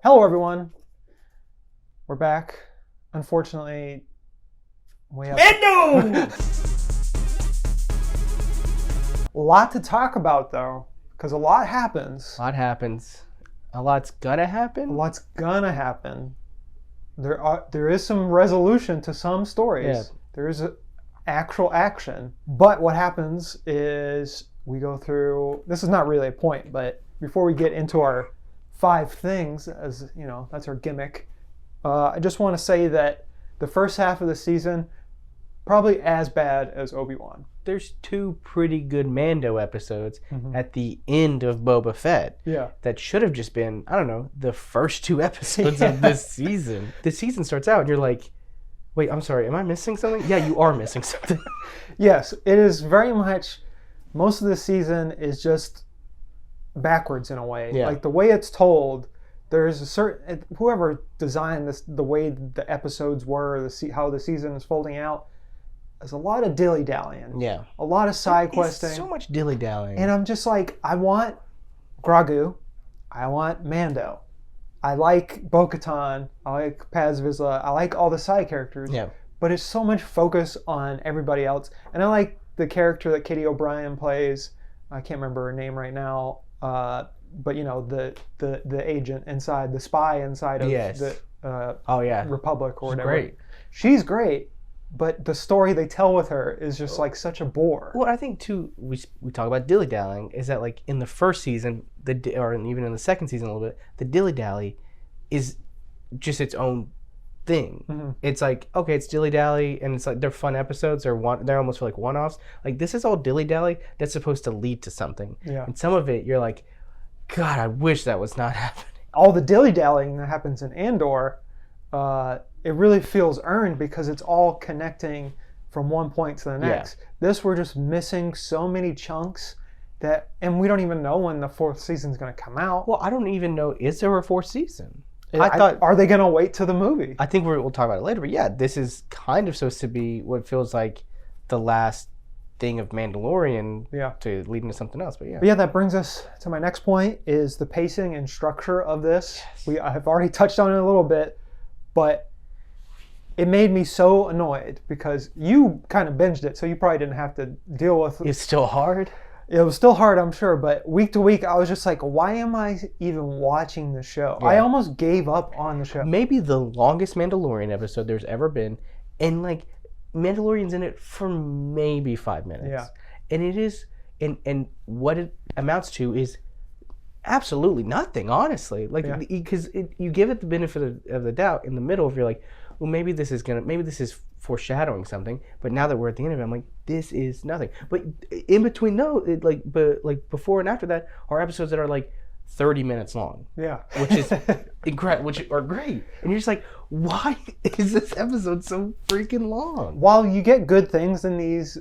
Hello, everyone. We're back. Unfortunately, we have Mando! a lot to talk about, though, because a lot happens. A lot happens. A lot's gonna A happen. lot's gonna happen. There is some resolution to some stories. Yeah. There is actual action. But what happens is we go through. This is not really a point, but before we get into our 5 things, as you know, that's our gimmick. I just want to say that the first half of the season probably as bad as Obi-Wan. There's 2 pretty good Mando episodes at the end of Boba Fett. Yeah. That should have just been, I don't know, the first 2 episodes of this season. The season starts out and you're like, wait, I'm sorry, am I missing something? Yeah, you are missing something. Yes, it is very much. Most of the season is just backwards in a way. Yeah. Like the way it's told, there's a certain whoever designed this, the way the episodes were, how the season is folding out. There's a lot of dilly-dallying. Yeah. A lot of side questing. So much dilly-dallying. And I'm just like, I want Grogu. I want Mando. I like Bo-Katan. I like Paz Vizsla. I like all the side characters. Yeah. But it's so much focus on everybody else. And I like the character that Katie O'Brien plays. I can't remember her name right now. But you know, the agent inside, the spy inside of the Republic or whatever. Great. She's great. But the story they tell with her is just like such a bore. Well, I think too, we talk about dilly-dallying, is that like in the first season, or even in the second season a little bit, the dilly-dally is just its own thing. Mm-hmm. It's like, okay, it's dilly-dally, and it's like they're fun episodes, they're almost like one-offs. Like this is all dilly-dally that's supposed to lead to something. Yeah. And some of it, you're like, God, I wish that was not happening. All the dilly-dallying that happens in Andor, it really feels earned because it's all connecting from one point to the next. Yeah. This, we're just missing so many chunks and we don't even know when the 4th season's going to come out. Well, I don't even know, is there a 4th season? I thought, are they going to wait till the movie? I think we'll talk about it later, but yeah, this is kind of supposed to be what feels like the last thing of Mandalorian to lead into something else, but yeah. That brings us to my next point, is the pacing and structure of this. Yes. I have already touched on it a little bit, but it made me so annoyed because you kind of binged it, so you probably didn't have to deal with it. It's still hard? It was still hard, I'm sure, but week to week, I was just like, why am I even watching the show? Yeah. I almost gave up on the show. Maybe the longest Mandalorian episode there's ever been, and like, Mandalorian's in it for maybe 5 minutes. Yeah. And it is, and what it amounts to is absolutely nothing, honestly. Like, because you give it the benefit of the doubt in the middle if you're like, well, maybe this is foreshadowing something. But now that we're at the end of it, I'm like, this is nothing. But in between, before and after that are episodes that are like 30 minutes long. Yeah. Which is incredible, which are great. And you're just like, why is this episode so freaking long? While you get good things in these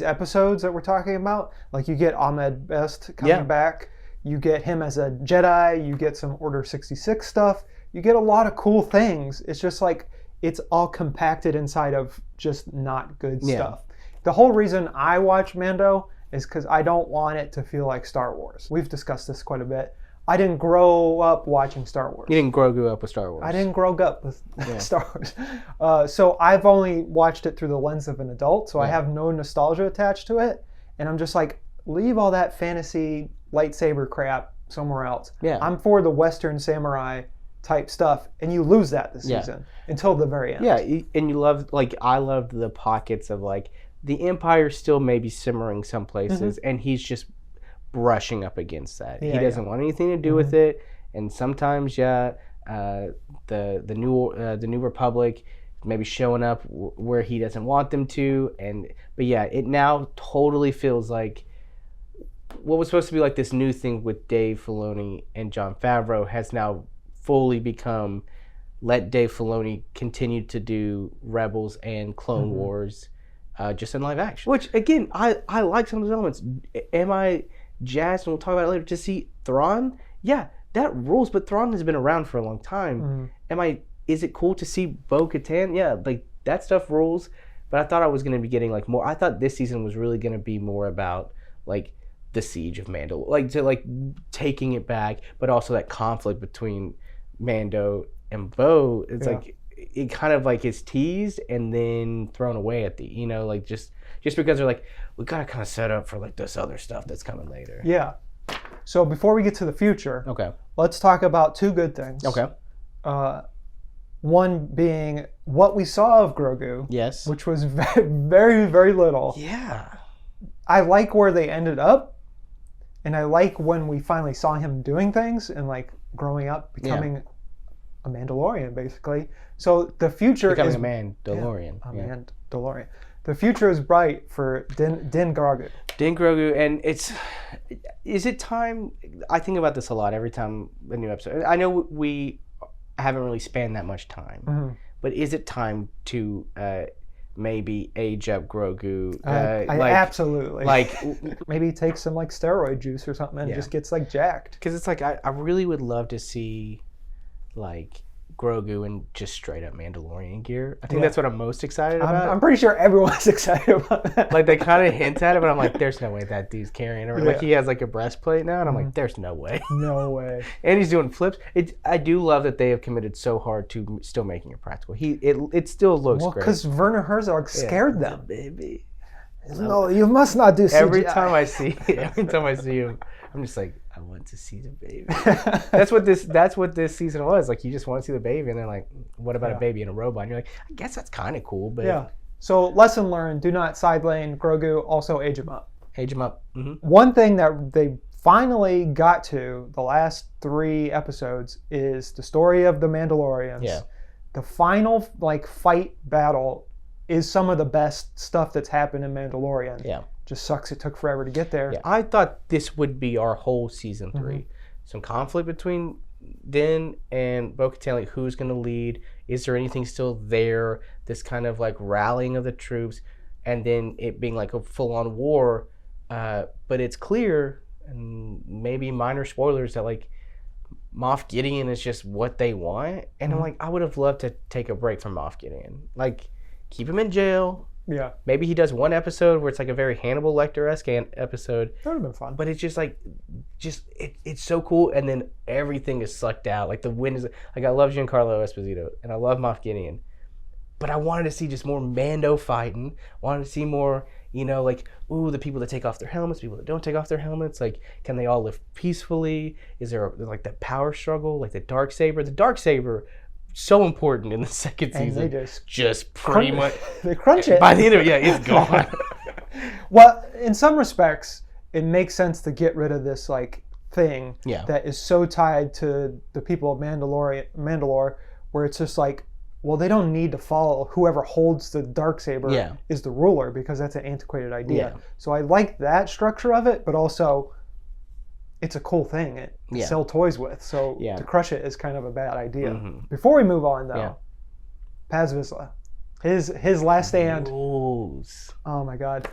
episodes that we're talking about, like you get Ahmed Best coming back, you get him as a Jedi, you get some Order 66 stuff, you get a lot of cool things. It's just like, it's all compacted inside of just not good stuff. The whole reason I watch Mando is because I don't want it to feel like Star Wars. We've discussed this quite a bit. I didn't grow up watching Star Wars. You didn't grow up with Star Wars. I didn't grow up with Star Wars. So I've only watched it through the lens of an adult, so I have no nostalgia attached to it. And I'm just like, leave all that fantasy lightsaber crap somewhere else. Yeah. I'm for the Western samurai type stuff, and you lose that this season until the very end. Yeah, and you love, like, I loved the pockets of, like, the Empire still maybe simmering some places, and he's just brushing up against that. He doesn't want anything to do with it, and sometimes, the New Republic maybe showing up where he doesn't want them to, but it now totally feels like what was supposed to be like this new thing with Dave Filoni and Jon Favreau has now fully become, let Dave Filoni continue to do Rebels and Clone Wars just in live action. Which, again, I like some of those elements. Am I jazzed, and we'll talk about it later, to see Thrawn? Yeah, that rules, but Thrawn has been around for a long time. Is it cool to see Bo-Katan? Yeah, like, that stuff rules, but I thought I was going to be getting, like, more. I thought this season was really going to be more about, like, the siege of Mandalore, like to like taking it back, but also that conflict between Mando and Bo. It's like it kind of like is teased and then thrown away at the, you know, like just because they're like, we gotta kind of set up for like this other stuff that's coming later. Yeah. So before we get to the future, okay, let's talk about two good things. Okay. One being what we saw of Grogu. Yes. Which was very, very, very little. Yeah. I like where they ended up, and I like when we finally saw him doing things and like growing up, becoming a Mandalorian, basically. So the future becoming is a Mandalorian. Mandalorian. The future is bright for Din Grogu. Din Grogu, and is it time? I think about this a lot every time a new episode. I know we haven't really spanned that much time, but is it time to maybe age up Grogu? Absolutely. Like maybe take some like steroid juice or something and just gets like jacked. Because it's like I really would love to see like Grogu in just straight up Mandalorian gear. I think that's what I'm most excited about. I'm pretty sure everyone's excited about that. Like they kind of hint at it, but I'm like, there's no way that dude's carrying it. Like he has like a breastplate now, and I'm like, there's no way. No way. And he's doing flips. I do love that they have committed so hard to still making it practical. It still looks great. Because Werner Herzog scared them. Baby. No, you must not do CGI. Every time I see him, I'm just like, I want to see the baby. That's what this season was. Like you just want to see the baby, and they're like, what about a baby and a robot? And you're like, I guess that's kind of cool, but yeah. So lesson learned: do not sideline Grogu. Also age him up. Age him up. Mm-hmm. One thing that they finally got to the last 3 episodes is the story of the Mandalorians. Yeah. The final like fight battle is some of the best stuff that's happened in Mandalorian. Yeah. Just sucks it took forever to get there. Yeah. I thought this would be our whole season 3. Mm-hmm. Some conflict between Din and Bo-Katan, like who's going to lead? Is there anything still there? This kind of like rallying of the troops, and then it being like a full-on war. But it's clear, and maybe minor spoilers, that like Moff Gideon is just what they want. And I'm like, I would have loved to take a break from Moff Gideon. Like, keep him in jail. Yeah. Maybe he does one episode where it's like a very Hannibal Lecter-esque episode. That would have been fun. But it's just like, it's so cool. And then everything is sucked out. Like the wind is, like I love Giancarlo Esposito and I love Moff Gideon. But I wanted to see just more Mando fighting. Wanted to see more, you know, like, ooh, the people that take off their helmets, people that don't take off their helmets. Like, can they all live peacefully? Is there like that power struggle? Like the Darksaber, so important in the second season. They just pretty much they crunch it. By the end of it, it's gone. Well, in some respects, it makes sense to get rid of this like thing that is so tied to the people of Mandalore, where it's just like, well, they don't need to follow whoever holds the Darksaber is the ruler, because that's an antiquated idea. Yeah. So I like that structure of it, but also it's a cool thing to sell toys with. So to crush it is kind of a bad idea. Mm-hmm. Before we move on, though, Paz Vizsla, his last stand. Rules. Oh my God.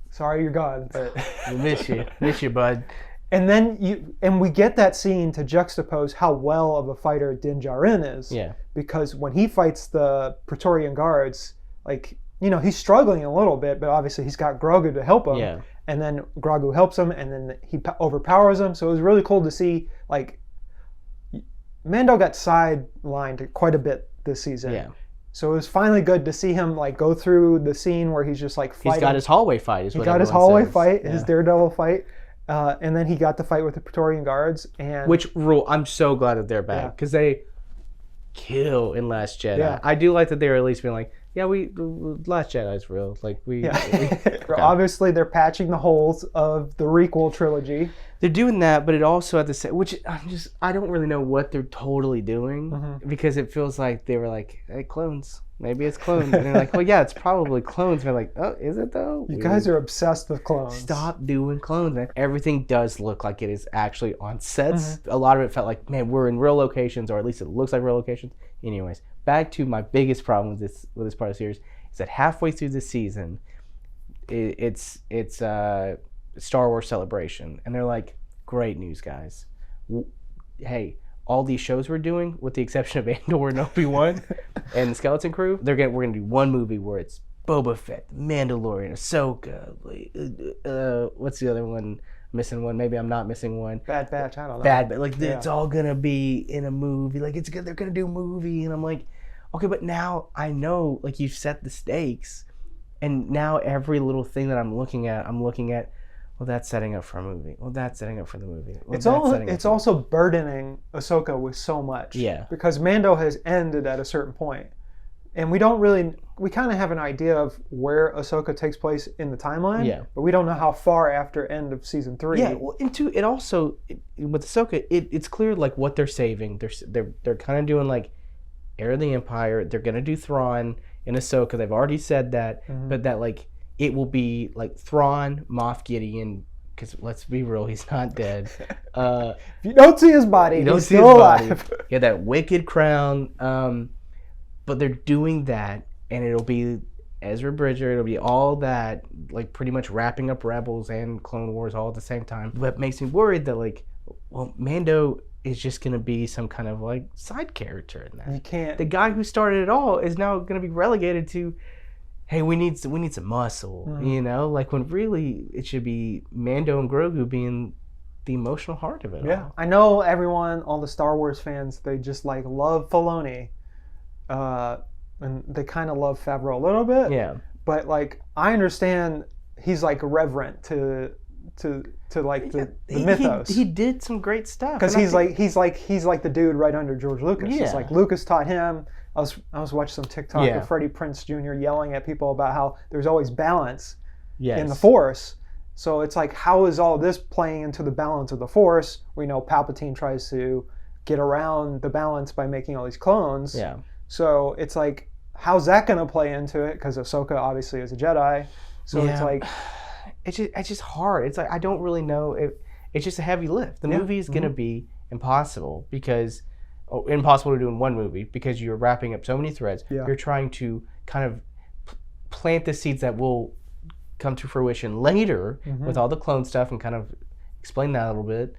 Sorry you're gone, but miss you, bud. And then we get that scene to juxtapose how well of a fighter Din Djarin is. Yeah. Because when he fights the Praetorian Guards, like, you know, he's struggling a little bit, but obviously he's got Grogu to help him. Yeah. And then Grogu helps him, and then he overpowers him. So it was really cool to see, like, Mando got sidelined quite a bit this season. Yeah. So it was finally good to see him, like, go through the scene where he's just, like, fighting. He's got his hallway fight, his hallway fight, his Daredevil fight. And then he got the fight with the Praetorian Guards. I'm so glad that they're back, because they kill in Last Jedi. Yeah. I do like that they're at least being like, Last Jedi's real. Like obviously they're patching the holes of the requel trilogy. They're doing that, but it also at the same, which I don't really know what they're totally doing, because it feels like they were like, hey, clones. Maybe it's clones. And they're like, well, yeah, it's probably clones. And they're like, oh, is it though? You guys are obsessed with clones. Stop doing clones, man. Everything does look like it is actually on sets. A lot of it felt like, man, we're in real locations, or at least it looks like real locations. Anyways, back to my biggest problem with this part of the series is that halfway through the season, it's Star Wars Celebration, and they're like, great news, guys. Hey, all these shows we're doing, with the exception of Andor and Obi-Wan and the Skeleton Crew, we're gonna do one movie where it's Boba Fett, Mandalorian, Ahsoka, what's the other one? missing one. Maybe I'm not missing one. Bad Batch. I don't know. Bad, but like it's all gonna be in a movie. Like it's good. They're gonna do a movie, and I'm like, okay, but now I know. Like you've set the stakes, and now every little thing that I'm looking at. Well, that's setting up for a movie. Well, that's setting up for the movie. Well, it's also burdening Ahsoka with so much. Yeah. Because Mando has ended at a certain point. And we kind of have an idea of where Ahsoka takes place in the timeline. Yeah. But we don't know how far after end of season 3. Yeah. Well, with Ahsoka, it's clear like what they're saving. They're kind of doing like Heir of the Empire. They're gonna do Thrawn in Ahsoka. They've already said that, but that like. It will be like Thrawn, Moff Gideon, because let's be real, he's not dead. If you don't see his body, he's still alive. Yeah, that wicked crown. But they're doing that, and it'll be Ezra Bridger. It'll be all that, like pretty much wrapping up Rebels and Clone Wars all at the same time. But makes me worried that like, well, Mando is just going to be some kind of like side character in that. You can't. The guy who started it all is now going to be relegated to, hey, we need some muscle, you know? Like when really it should be Mando and Grogu being the emotional heart of it all. I know all the Star Wars fans, they just like love Filoni. And they kind of love Favreau a little bit. Yeah. But like I understand he's like reverent to like the mythos. He did some great stuff. Because he's like the dude right under George Lucas. Yeah. It's like Lucas taught him. I was watching some TikTok of Freddie Prinze Jr. yelling at people about how there's always balance in the Force. So it's like, how is all this playing into the balance of the Force? We know Palpatine tries to get around the balance by making all these clones. Yeah. So it's like, how's that going to play into it? Because Ahsoka obviously is a Jedi. So it's like... It's just hard. It's like, I don't really know. It's just a heavy lift. The movie is going to be impossible impossible to do in one movie because you're wrapping up so many threads. Yeah. You're trying to kind of plant the seeds that will come to fruition later with all the clone stuff and kind of explain that a little bit.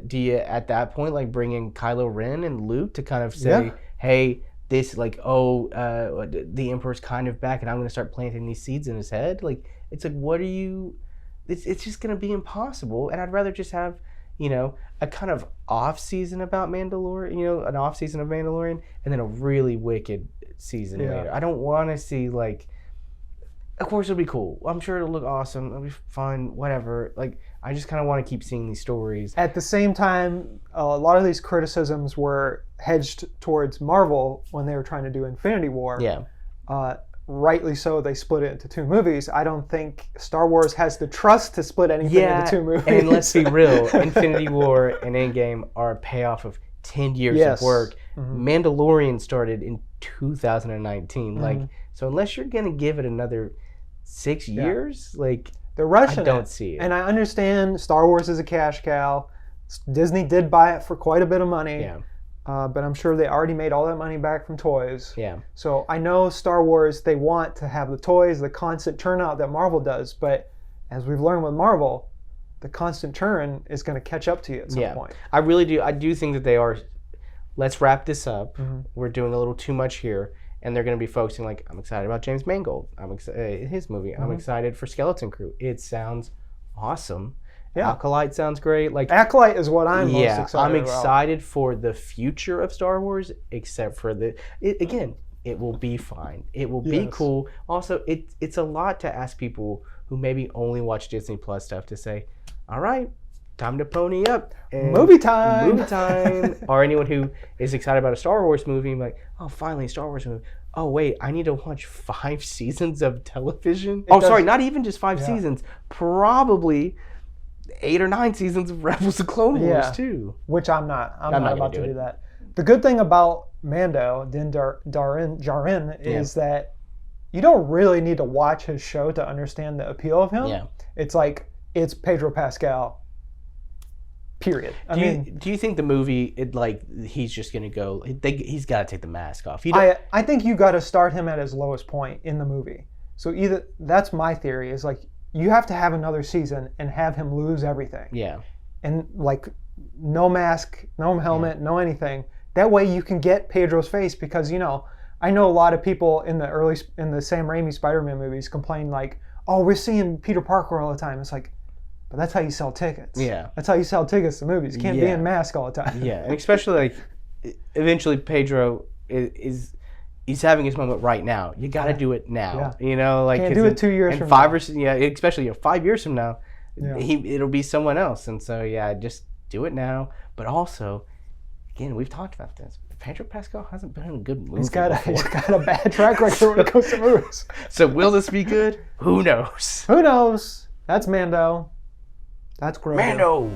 Do you, at that point, like bring in Kylo Ren and Luke to kind of say, hey, this like, the Emperor's kind of back and I'm going to start planting these seeds in his head? Like, it's like, what are you... It's just going to be impossible. And I'd rather just have, a kind of off season about Mandalore, an off season of Mandalorian, and then a really wicked season later. I don't want to see, like... Of course it'll be cool. I'm sure it'll look awesome. It'll be fun, whatever. Like, I just kind of want to keep seeing these stories. At the same time, a lot of these criticisms were hedged towards Marvel when they were trying to do Infinity War. Yeah. Rightly so, they split it into two movies. I don't think Star Wars has the trust to split anything into two movies. And let's be real, Infinity War and Endgame are a payoff of 10 years of work. Mandalorian started in 2019. Like, so unless you're going to give it another 6 years, like, they're rushing I don't see it. And I understand Star Wars is a cash cow. Disney did buy it for quite a bit of money. Yeah. But I'm sure they already made all that money back from toys. Yeah. So I know Star Wars, they want to have the toys, the constant turnout that Marvel does. But as we've learned with Marvel, the constant churn is going to catch up to you at some point. I really do. I do think that they are. Let's wrap this up. We're doing a little too much here. And they're going to be focusing, like, I'm excited about James Mangold. I'm excited his movie. I'm excited for Skeleton Crew. It sounds awesome. Yeah. Acolyte sounds great. Like, Acolyte is what I'm most excited about. I'm excited for the future of Star Wars, except for it will be fine. It will be cool. Also, it's a lot to ask people who maybe only watch Disney Plus stuff to say, all right, time to pony up. Movie time. Or anyone who is excited about a Star Wars movie, like, oh, finally, a Star Wars movie. Oh, wait, I need to watch 5 seasons of television? Not even just 5 seasons. Probably 8 or 9 seasons of Rebels and Clone Wars, too. Which I'm not. I'm not about to do that. The good thing about Mando, Din Djarin, is that you don't really need to watch his show to understand the appeal of him. Yeah. It's like, it's Pedro Pascal. Period. Do you think the movie, he's just going to go, he's got to take the mask off? I think you got to start him at his lowest point in the movie. So that's my theory, is like, you have to have another season and have him lose everything. Yeah. And like, no mask, no helmet, no anything. That way you can get Pedro's face, because, I know a lot of people in the Sam Raimi Spider-Man movies complain like, oh, we're seeing Peter Parker all the time. It's like, But that's how you sell tickets. Yeah. That's how you sell tickets to movies. You can't be in mask all the time. Yeah, and especially like eventually Pedro he's having his moment right now. You got to do it now. Yeah. You know, like can't do it 2 years from now. Especially 5 years from now, it'll be someone else. And so just do it now. But also, again, we've talked about this. Pedro Pascal hasn't been in a good movie. He's got a bad track record when it comes to movies. So will this be good? Who knows? Who knows? That's Mando. That's Grogu. Mando.